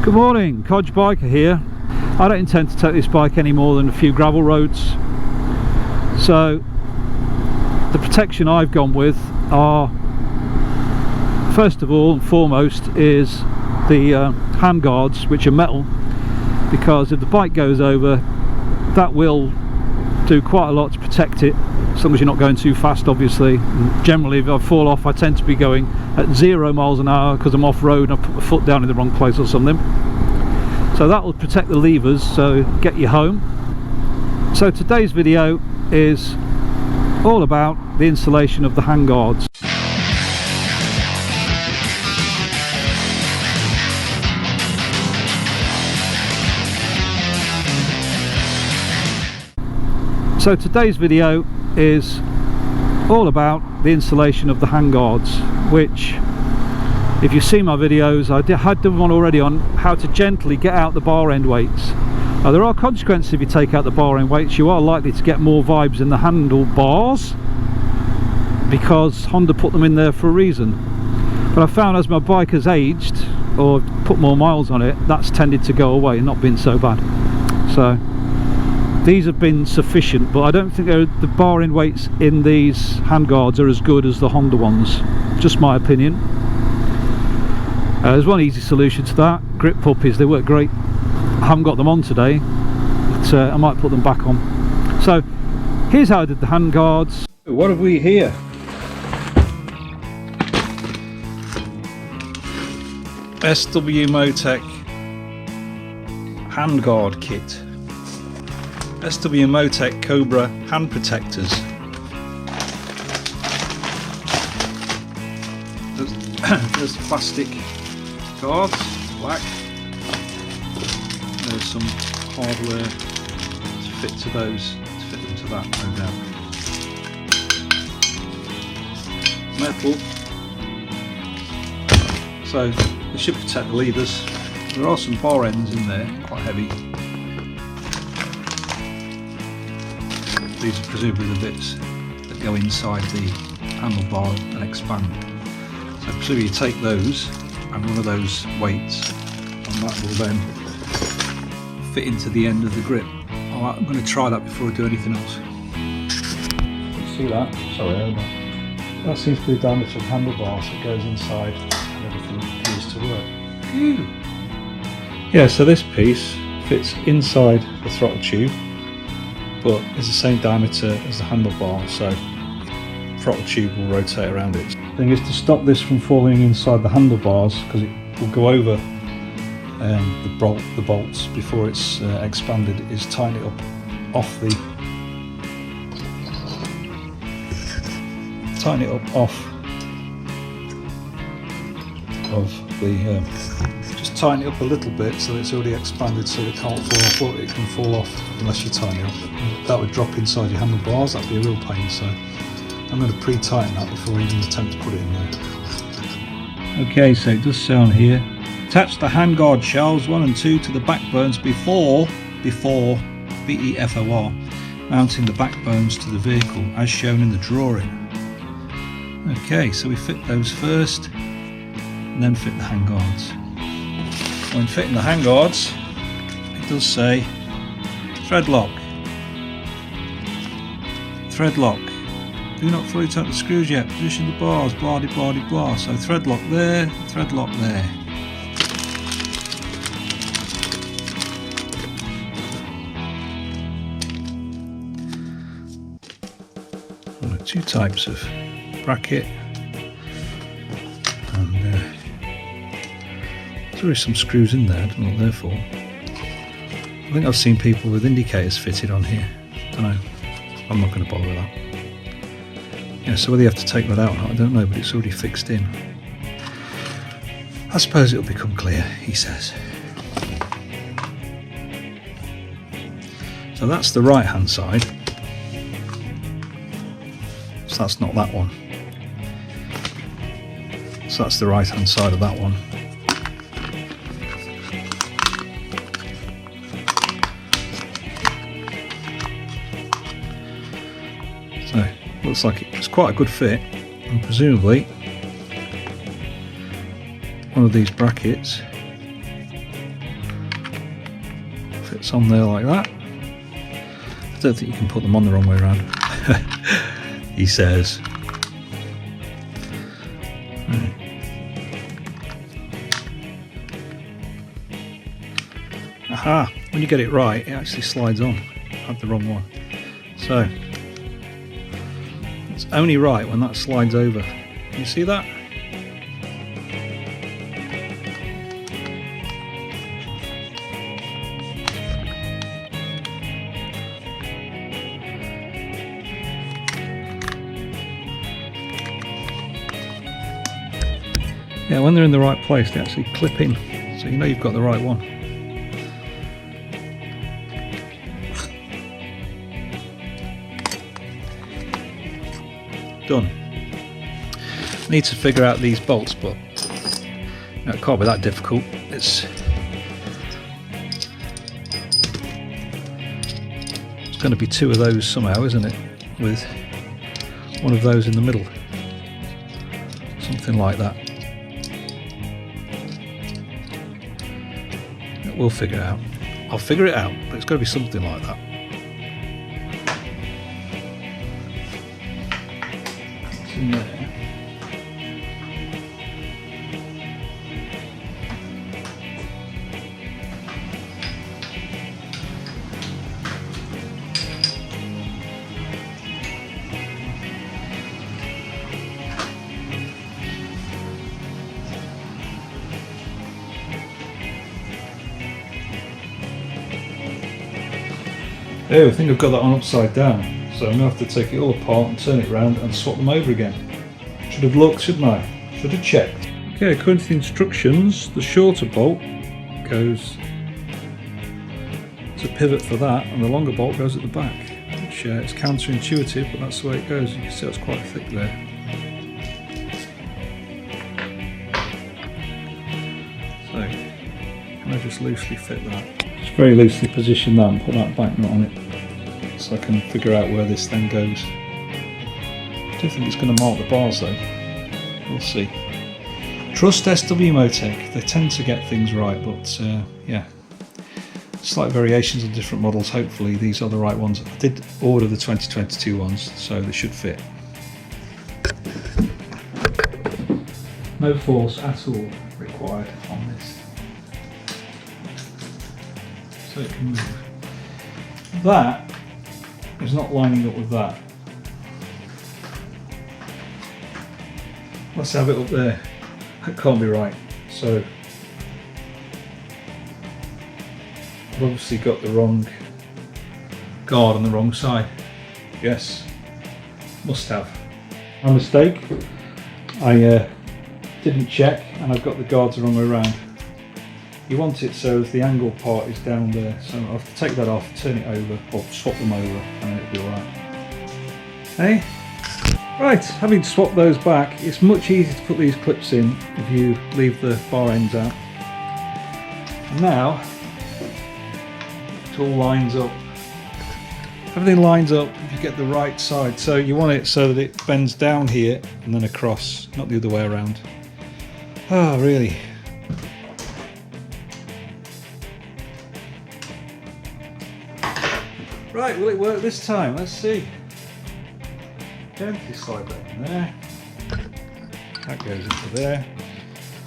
Good morning, Codger Biker here. I don't intend to take this bike any more than a few gravel roads. So the protection I've gone with are, first of all and foremost, is the handguards, which are metal, because if the bike goes over, that will do quite a lot to protect it, as long as you're not going too fast, obviously. And generally, if I fall off, I tend to be going at 0 miles an hour because I'm off road and I put my foot down in the wrong place or something. So that will protect the levers, so get you home. So today's video is all about the installation of the handguards. So today's video is all about the installation of the handguards, which, if you've seen my videos, I had done one already on how to gently get out the bar end weights. Now, there are consequences if you take out the bar end weights. You are likely to get more vibes in the handlebars because Honda put them in there for a reason. But I found as my bike has aged or put more miles on it, that's tended to go away and not been so bad. So these have been sufficient, but I don't think the bar end weights in these handguards are as good as the Honda ones. Just my opinion. There's one easy solution to that: grip puppies. They work great. I haven't got them on today, but I might put them back on. So here's how I did the handguards. What have we here? SW-Motech Handguard Kit. SW-Motech Kobra hand protectors. There's the plastic guards, black. There's some hardware to fit to those, to fit them to that, no doubt. Metal. So they should protect the levers. There are some bar ends in there, quite heavy. These are presumably the bits that go inside the handlebar and expand. So presumably you take those and one of those weights, and that will then fit into the end of the grip. I'm going to try that before I do anything else. You see that? Sorry, that seems to be the diameter of the handlebar, so it goes inside and everything appears to work. Phew. Yeah, so this piece fits inside the throttle tube, but it's the same diameter as the handlebar, so the throttle tube will rotate around it. The thing is, to stop this from falling inside the handlebars, because it will go over the bolts before it's expanded, is tighten it up off the just tighten it up a little bit so that it's already expanded, so it can't fall off, but it can fall off unless you tighten it up. That would drop inside your handlebars. That'd be a real pain, so I'm going to pre-tighten that before I even attempt to put it in there. Okay, so it does say on here, attach the handguard shelves 1 and 2 to the backbones before BEFOR, mounting the backbones to the vehicle as shown in the drawing. Okay, so we fit those first and then fit the handguards. When fitting the handguards, it does say thread lock. Thread lock. Do not fully tighten the screws yet. Position the bars, blah de blah de blah. So thread lock there, thread lock there. Well, 2 types of bracket, and there is some screws in there. I don't know what they're for. I think I've seen people with indicators fitted on here. I don't know. I'm not going to bother with that. Yeah, so whether you have to take that out or not, I don't know, but it's already fixed in. I suppose it'll become clear, he says. So that's the right hand side. So that's not that one. So that's the right hand side of that one. So looks like it's quite a good fit, and presumably one of these brackets fits on there like that. I don't think you can put them on the wrong way around. He says. Right. Aha, when you get it right, it actually slides on. I had the wrong one. So, it's only right when that slides over. Can you see that? Yeah, when they're in the right place, they actually clip in, so you know you've got the right one. Done. Need to figure out these bolts, but you know, it can't be that difficult. It's going to be two of those somehow, isn't it? With one of those in the middle, something like that. We'll figure it out. I'll figure it out, but it's got to be something like that. It's in there. Oh, I think I've got that on upside down, so I'm going to have to take it all apart and turn it around and swap them over again. Should have looked, shouldn't I? Should have checked. Okay, according to the instructions, the shorter bolt goes to pivot for that, and the longer bolt goes at the back, which is counterintuitive, but that's the way it goes. You can see it's quite thick there. So, can I just loosely fit that? Just very loosely position that and put that back nut on it, so I can figure out where this then goes. I don't think it's going to mark the bars though. We'll see. Trust SW-Motech. They tend to get things right, but yeah, slight variations on different models. Hopefully these are the right ones. I did order the 2022 ones, so they should fit. No force at all required on this, so it can move. That is not lining up with that. Let's have it up there. That can't be right. So I've obviously got the wrong guard on the wrong side. Yes, must have. My mistake. I didn't check, and I've got the guards the wrong way around. You want it so the angle part is down there, so I'll have to take that off, turn it over, or swap them over, and then it'll be alright. Hey? Right, having swapped those back, it's much easier to put these clips in if you leave the bar ends out. And now, it all lines up. Everything lines up if you get the right side, so you want it so that it bends down here and then across, not the other way around. Ah, really? Right, will it work this time? Let's see. Gently slide that in there. That goes into there.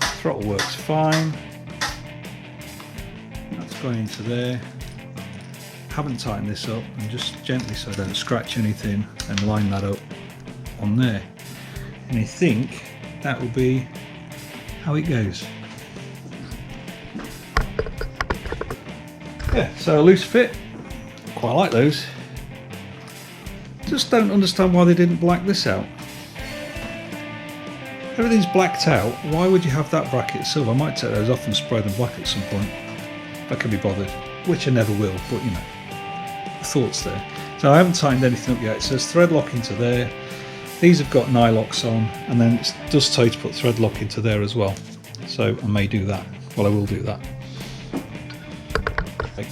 Throttle works fine. That's going into there. Haven't tightened this up, and just gently so I don't scratch anything, and line that up on there. And I think that will be how it goes. Yeah, so a loose fit. Quite like those. Just don't understand why they didn't black this out. Everything's blacked out. Why would you have that bracket silver? I might take those off and spray them black at some point if I can be bothered, which I never will, but you know, the thought's there. So I haven't tightened anything up yet. It says thread lock into there. These have got nylocks on, and then it does tell you to put thread lock into there as well. So I may do that. Well, I will do that.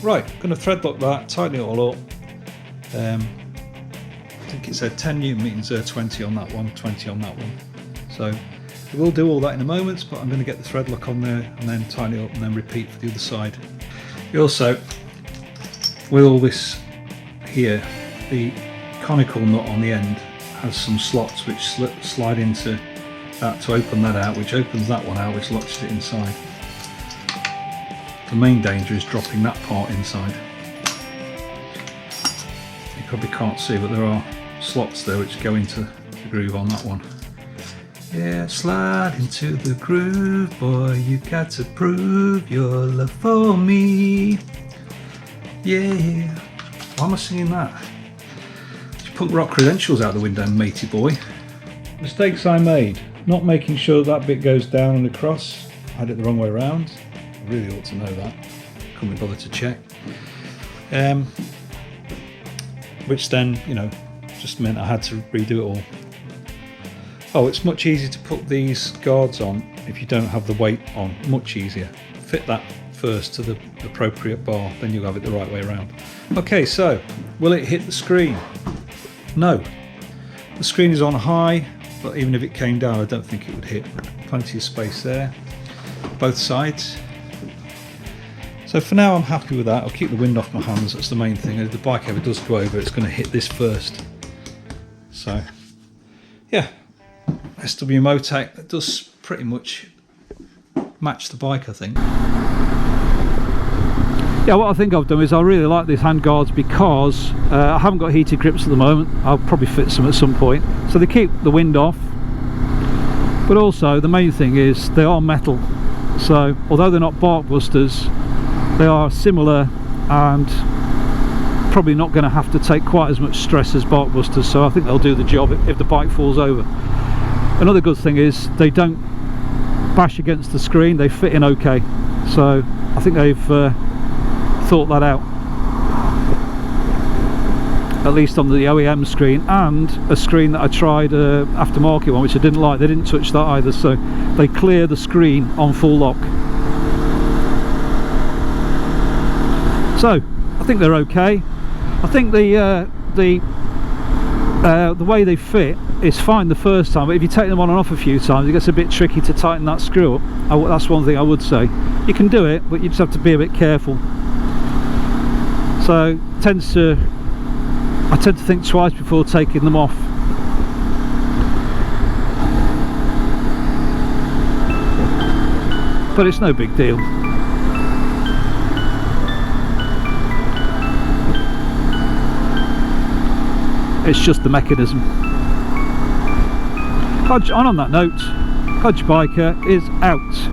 Right, I'm going to thread lock that, tighten it all up. I think it said 10 Newton meters, 20 on that one, 20 on that one. So we'll do all that in a moment, but I'm going to get the thread lock on there and then tighten it up and then repeat for the other side. You also with all this here, the conical nut on the end has some slots which slide into that to open that out, which opens that one out, which locks it inside. The main danger is dropping that part inside. You probably can't see, but there are slots there which go into the groove on that one. Yeah, slide into the groove, boy, you got to prove your love for me. Yeah. Why am I singing that? You punk rock credentials out the window, matey boy. Mistakes I made. Not making sure that bit goes down and across. I had it the wrong way around. I really ought to know that. Couldn't be bothered to check. Which then, you know, just meant I had to redo it all. Oh, it's much easier to put these guards on if you don't have the weight on. Much easier. Fit that first to the appropriate bar, then you'll have it the right way around. Okay, so will it hit the screen? No. The screen is on high, but even if it came down, I don't think it would hit. Plenty of space there, both sides. So for now I'm happy with that. I'll keep the wind off my hands, that's the main thing. If the bike ever does go over, it's going to hit this first. So yeah, SW-Motech, that does pretty much match the bike, I think. Yeah, what I think I've done is I really like these handguards because I haven't got heated grips at the moment. I'll probably fit some at some point. So they keep the wind off, but also the main thing is they are metal. So although they're not bark busters, they are similar and probably not going to have to take quite as much stress as bark busters. So I think they'll do the job if the bike falls over. Another good thing is they don't bash against the screen, they fit in okay. So I think they've thought that out, at least on the OEM screen, and a screen that I tried aftermarket one which I didn't like. They didn't touch that either, so they clear the screen on full lock. So I think they're okay. I think the way they fit is fine the first time, but if you take them on and off a few times, it gets a bit tricky to tighten that screw up. That's one thing I would say. You can do it, but you just have to be a bit careful. So I tend to think twice before taking them off. But it's no big deal. It's just the mechanism. On that note, Codger Biker is out.